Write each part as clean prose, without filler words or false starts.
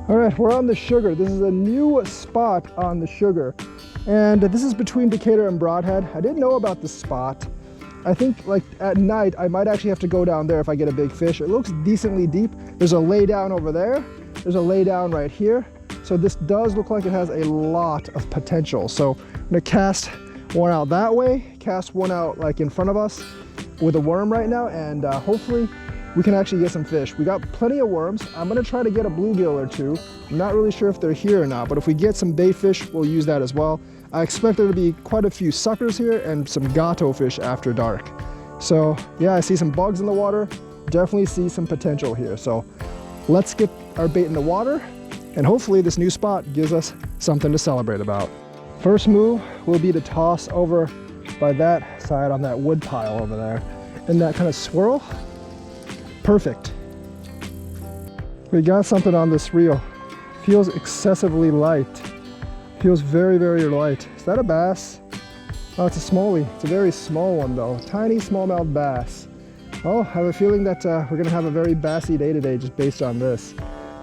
All right, we're on the Sugar. This is a new spot on the Sugar. And this is between Decatur and Broadhead. I didn't know about this spot. I think like at night, I might actually have to go down there if I get a big fish. It looks decently deep. There's a lay down over there. There's a lay down right here. So this does look like it has a lot of potential. So I'm gonna cast one out that way, cast one out like in front of us with a worm right now, and hopefully we can actually get some fish. We got plenty of worms. I'm gonna try to get a bluegill or two. I'm not really sure if they're here or not, but if we get some bait fish, we'll use that as well. I expect there to be quite a few suckers here and some gato fish after dark. So yeah, I see some bugs in the water. Definitely see some potential here. So let's get our bait in the water, and hopefully this new spot gives us something to celebrate about. First move will be to toss over by that side on that wood pile over there. And that kind of swirl. Perfect. We got something on this reel. Feels excessively light. Feels very, very light. Is that a bass? Oh, it's a smallie. It's a very small one though. Tiny smallmouth bass. Oh, I have a feeling that we're gonna have a very bassy day today just based on this.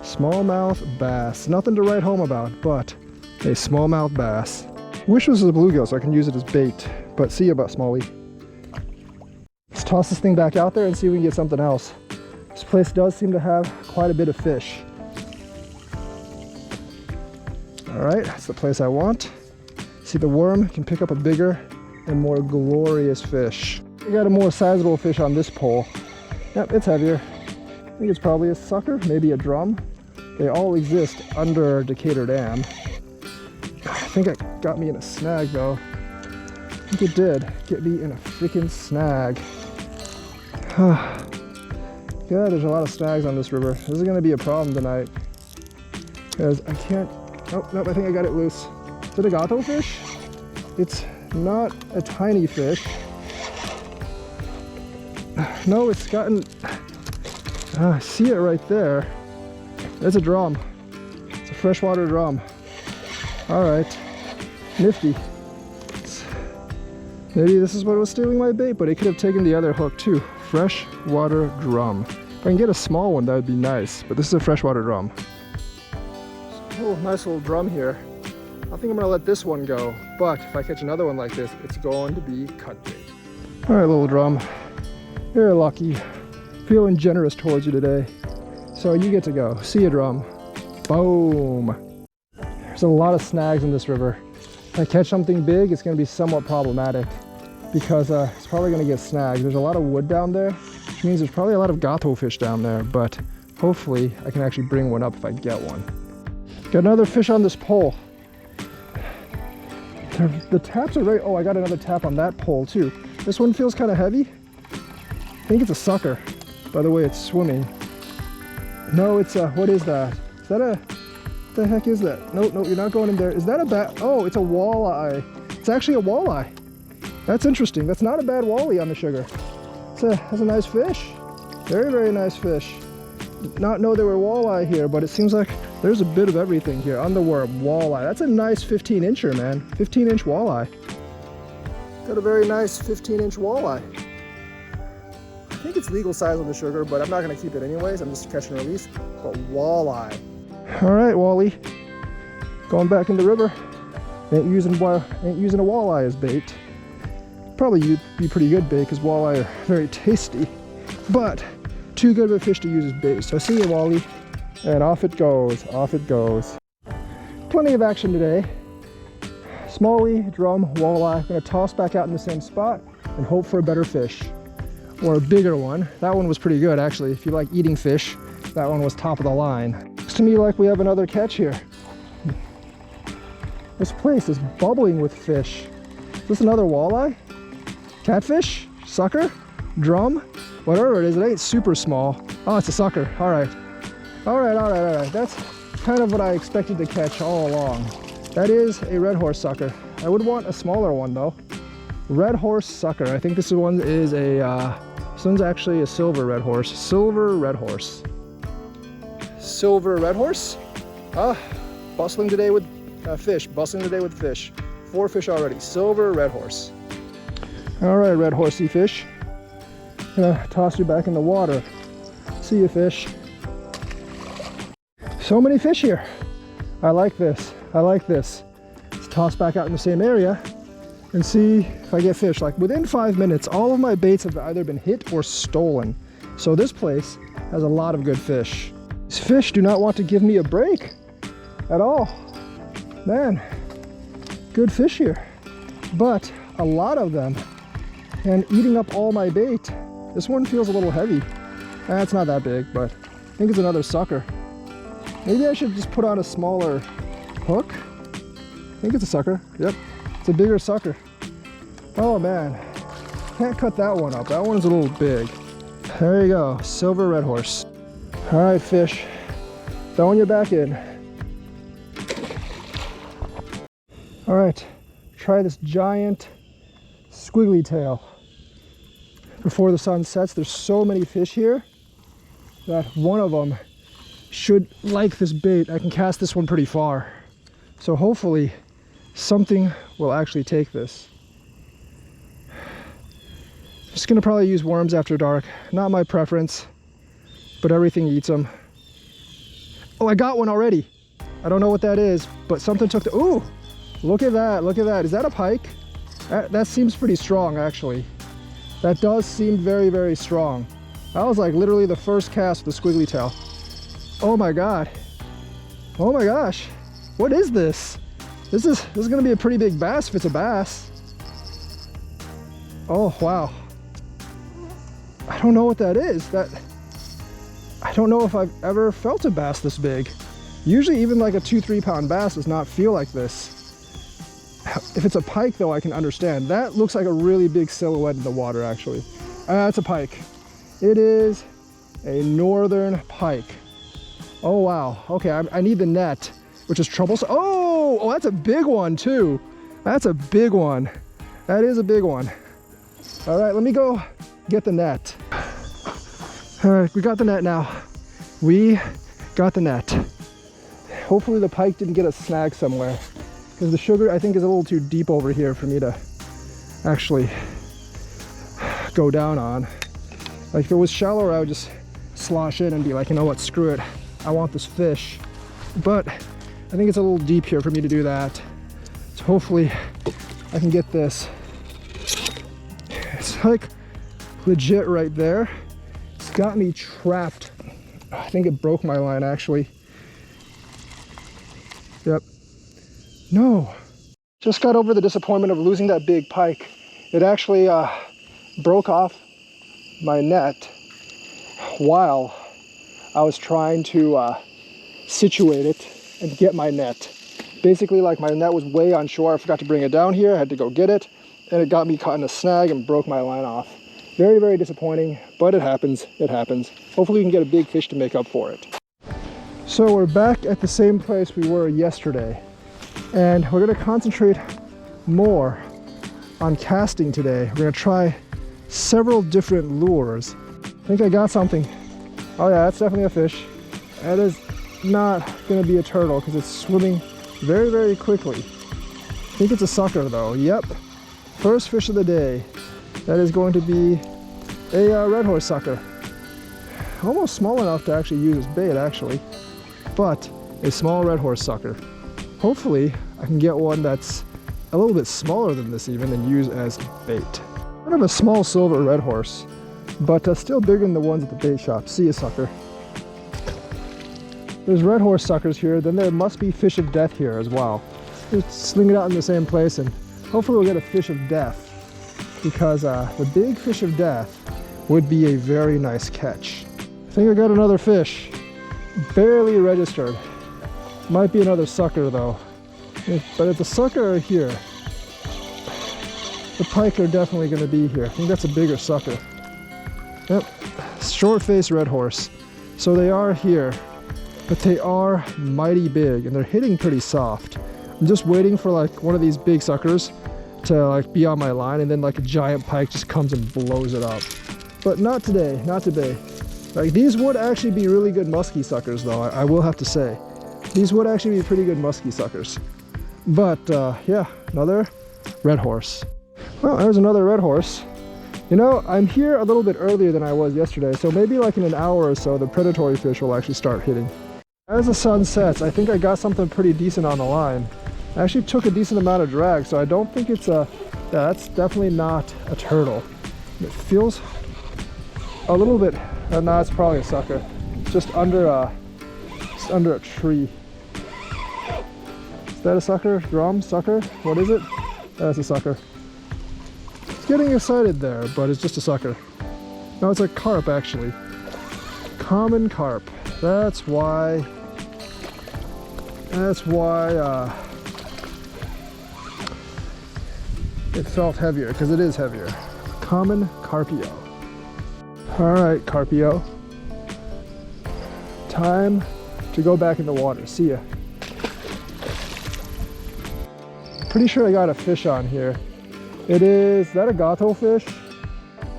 Smallmouth bass. Nothing to write home about, but a smallmouth bass. Wish this was a bluegill so I can use it as bait, but see you about smallie. Let's toss this thing back out there and see if we can get something else. This place does seem to have quite a bit of fish. All right, that's the place I want. See, the worm can pick up a bigger and more glorious fish. We got a more sizable fish on this pole. Yep, it's heavier. I think it's probably a sucker, maybe a drum. They all exist under Decatur Dam. I think it got me in a snag though. I think it did get me in a freaking snag. Yeah, there's a lot of snags on this river. This is gonna be a problem tonight. Because I can't, oh, nope, I think I got it loose. Is it a gato fish? It's not a tiny fish. No, it's gotten, I see it right there. There's a drum. It's a freshwater drum. All right, nifty. Maybe this is what was stealing my bait, but it could have taken the other hook too. Freshwater drum. If I can get a small one, that would be nice, but this is a freshwater drum. Oh, nice little drum here. I think I'm gonna let this one go, but if I catch another one like this, it's going to be cut bait. All right, little drum. You're lucky. Feeling generous towards you today. So you get to go. See you, drum. Boom. There's a lot of snags in this river. If I catch something big, it's gonna be somewhat problematic because it's probably gonna get snagged. There's a lot of wood down there, which means there's probably a lot of gato fish down there, but hopefully I can actually bring one up if I get one. Got another fish on this pole. The taps are very, oh, I got another tap on that pole too. This one feels kind of heavy. I think it's a sucker, by the way it's swimming. No, it's a, what is that? Is that a, what the heck is that? No, you're not going in there. Is that a bat? Oh, it's a walleye. It's actually a walleye. That's interesting. That's not a bad walleye on the Sugar. That's a nice fish. Very, very nice fish. Did not know there were walleye here, but it seems like there's a bit of everything here. On the worm, walleye. That's a nice 15-incher, man. 15-inch walleye. Got a very nice 15-inch walleye. I think it's legal size on the Sugar, but I'm not gonna keep it anyways. I'm just catch and release. But walleye. All right, Wally. Going back in the river. Ain't using a walleye as bait. Probably be pretty good bait because walleye are very tasty, but too good of a fish to use as bait. So I see you, Wally, and off it goes, off it goes. Plenty of action today. Smallie, drum, walleye. I'm gonna toss back out in the same spot and hope for a better fish or a bigger one. That one was pretty good actually. If you like eating fish, that one was top of the line. Looks to me like we have another catch here. This place is bubbling with fish. Is this another walleye? Catfish? Sucker? Drum? Whatever it is, it ain't super small. Oh, it's a sucker. All right. All right. That's kind of what I expected to catch all along. That is a red horse sucker. I would want a smaller one though. Red horse sucker. I think this one is a, this one's actually a silver red horse. Silver red horse. Silver red horse? Bustling today with fish. Bustling today with fish. 4 fish already. Silver red horse. All right, red horsey fish. Gonna toss you back in the water. See you, fish. So many fish here. I like this. I like this. Let's toss back out in the same area and see if I get fish. Like within 5 minutes, all of my baits have either been hit or stolen. So this place has a lot of good fish. These fish do not want to give me a break at all. Man, good fish here. But a lot of them, and eating up all my bait. This one feels a little heavy. It's not that big, but I think it's another sucker. Maybe I should just put on a smaller hook. I think it's a sucker. Yep, it's a bigger sucker. Oh man, can't cut that one up. That one's a little big. There you go, silver red horse. All right, fish, throwing you back in. All right, try this giant squiggly tail. Before the sun sets, there's so many fish here that one of them should like this bait. I can cast this one pretty far. So hopefully something will actually take this. Just gonna probably use worms after dark. Not my preference, but everything eats them. Oh, I got one already. I don't know what that is, but something took the, ooh, look at that, look at that. Is that a pike? That seems pretty strong, actually. That does seem very, very strong. That was like literally the first cast with the squiggly tail. Oh my God. Oh my gosh. What is this? This is gonna be a pretty big bass if it's a bass. Oh, wow. I don't know what that is. I don't know if I've ever felt a bass this big. Usually even like a 2-3 pound bass does not feel like this. If it's a pike though, I can understand. That looks like a really big silhouette in the water actually. It's a pike. It is a northern pike. Oh wow, okay, I need the net, which is troublesome. Oh, that's a big one too. That's a big one. That is a big one. All right, let me go get the net. All right, we got the net now. We got the net. Hopefully the pike didn't get a snag somewhere, because the sugar I think is a little too deep over here for me to actually go down on. Like if it was shallower, I would just slosh in and be like, you know what, screw it. I want this fish. But I think it's a little deep here for me to do that. So hopefully I can get this. It's like legit right there. It's got me trapped. I think it broke my line actually. Yep. No. Just got over the disappointment of losing that big pike. It actually broke off my net while I was trying to situate it and get my net. Basically, like my net was way on shore. I forgot to bring it down here. I had to go get it, and it got me caught in a snag and broke my line off. Very, very disappointing, but it happens. It happens. Hopefully we can get a big fish to make up for it. So we're back at the same place we were yesterday, and we're gonna concentrate more on casting today. We're gonna try several different lures. I think I got something. Oh yeah, that's definitely a fish. That is not gonna be a turtle because it's swimming very, very quickly. I think it's a sucker though. Yep, first fish of the day. That is going to be a red horse sucker. Almost small enough to actually use as bait actually, but a small red horse sucker. Hopefully I can get one that's a little bit smaller than this even and use as bait. Kind of a small silver red horse, but still bigger than the ones at the bait shop. See you, sucker. There's red horse suckers here, then there must be fish of death here as well. Just sling it out in the same place and hopefully we'll get a fish of death, because the big fish of death would be a very nice catch. I think I got another fish, barely registered. Might be another sucker though, but if the sucker are here, the pike are definitely going to be here. I think that's a bigger sucker. Yep, short-faced red horse. So they are here, but they are mighty big and they're hitting pretty soft. I'm just waiting for like one of these big suckers to like be on my line, and then like a giant pike just comes and blows it up. But not today, not today. Like these would actually be really good musky suckers though, I will have to say. These would actually be pretty good musky suckers. But yeah, another red horse. Well, there's another red horse. You know, I'm here a little bit earlier than I was yesterday, so maybe like in an hour or so, the predatory fish will actually start hitting. As the sun sets, I think I got something pretty decent on the line. I actually took a decent amount of drag, so I don't think it's a, yeah, that's definitely not a turtle. It feels a little bit, no, it's probably a sucker. Just under a tree. Is that a sucker? Drum? Sucker? What is it? That's a sucker. It's getting excited there, but it's just a sucker. No, it's a carp actually. Common carp. That's why it felt heavier, because it is heavier. Common carpio. All right, carpio. Time to go back in the water. See ya. Pretty sure I got a fish on here. Is that a gato fish?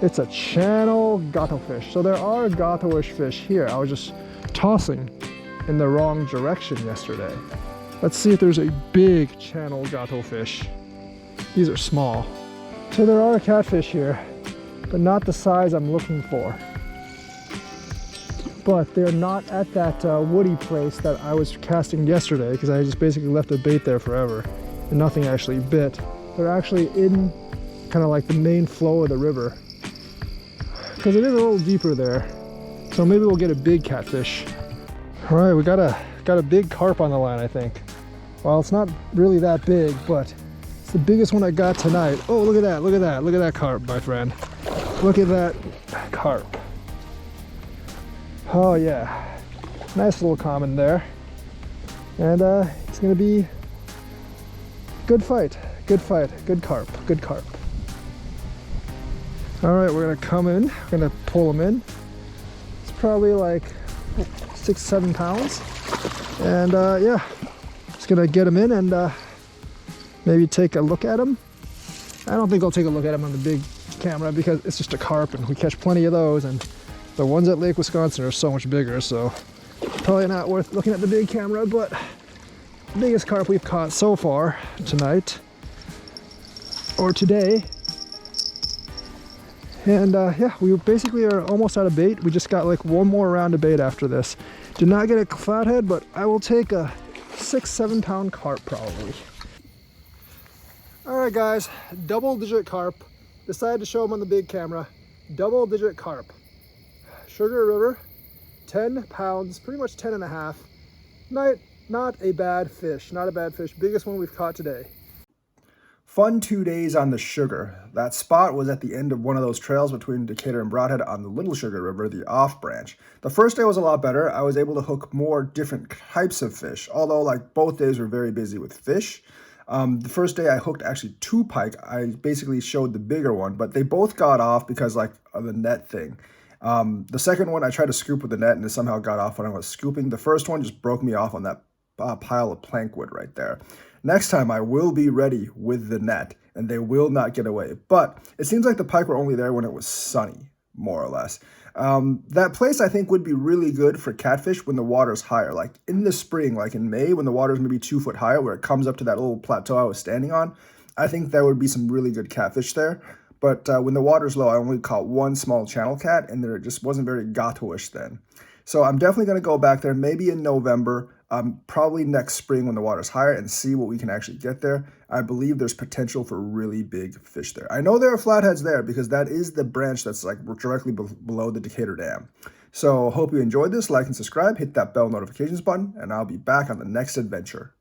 It's a channel gato fish. So there are gato-ish fish here. I was just tossing in the wrong direction yesterday. Let's see if there's a big channel gato fish. These are small. So there are catfish here, but not the size I'm looking for. But they're not at that woody place that I was casting yesterday, because I just basically left the bait there forever and nothing actually bit. They're actually in kind of like the main flow of the river, because it is a little deeper there. So maybe we'll get a big catfish. All right, we got a big carp on the line, I think. Well, it's not really that big, but it's the biggest one I got tonight. Oh, look at that, look at that, look at that carp, my friend. Look at that carp. Oh yeah, nice little common there. And it's gonna be good fight, good carp, good carp. All right, we're gonna come in, we're gonna pull them in. It's probably like 6-7 pounds. And yeah, just gonna get them in and maybe take a look at them. I don't think I'll take a look at them on the big camera, because it's just a carp and we catch plenty of those, and the ones at Lake Wisconsin are so much bigger, so probably not worth looking at the big camera. But the biggest carp we've caught so far tonight, or today. And yeah, we basically are almost out of bait. We just got like one more round of bait after this. Did not get a flathead, but I will take a 6-7 pound carp probably. All right guys, double-digit carp. Decided to show them on the big camera. Double-digit carp. Sugar River, 10 pounds, pretty much 10 and a half. Not a bad fish, not a bad fish. Biggest one we've caught today. Fun 2 days on the Sugar. That spot was at the end of one of those trails between Decatur and Broadhead on the Little Sugar River, the off branch. The first day was a lot better. I was able to hook more different types of fish, although like both days were very busy with fish. The first day I hooked actually 2 pike. I basically showed the bigger one, but they both got off because like of the net thing. The second one I tried to scoop with the net and it somehow got off when I was scooping. The first one just broke me off on that pile of plank wood right there. Next time I will be ready with the net and they will not get away. But it seems like the pike were only there when it was sunny, more or less. That place I think would be really good for catfish when the water's higher, like in the spring, like in May when the water's maybe 2 foot higher where it comes up to that little plateau I was standing on. I think there would be some really good catfish there. But when the water's low, I only caught one small channel cat and there just wasn't very gato-ish then. So I'm definitely going to go back there maybe in November, probably next spring when the water's higher, and see what we can actually get there. I believe there's potential for really big fish there. I know there are flatheads there because that is the branch that's like directly below the Decatur Dam. So hope you enjoyed this. Like and subscribe, hit that bell notifications button, and I'll be back on the next adventure.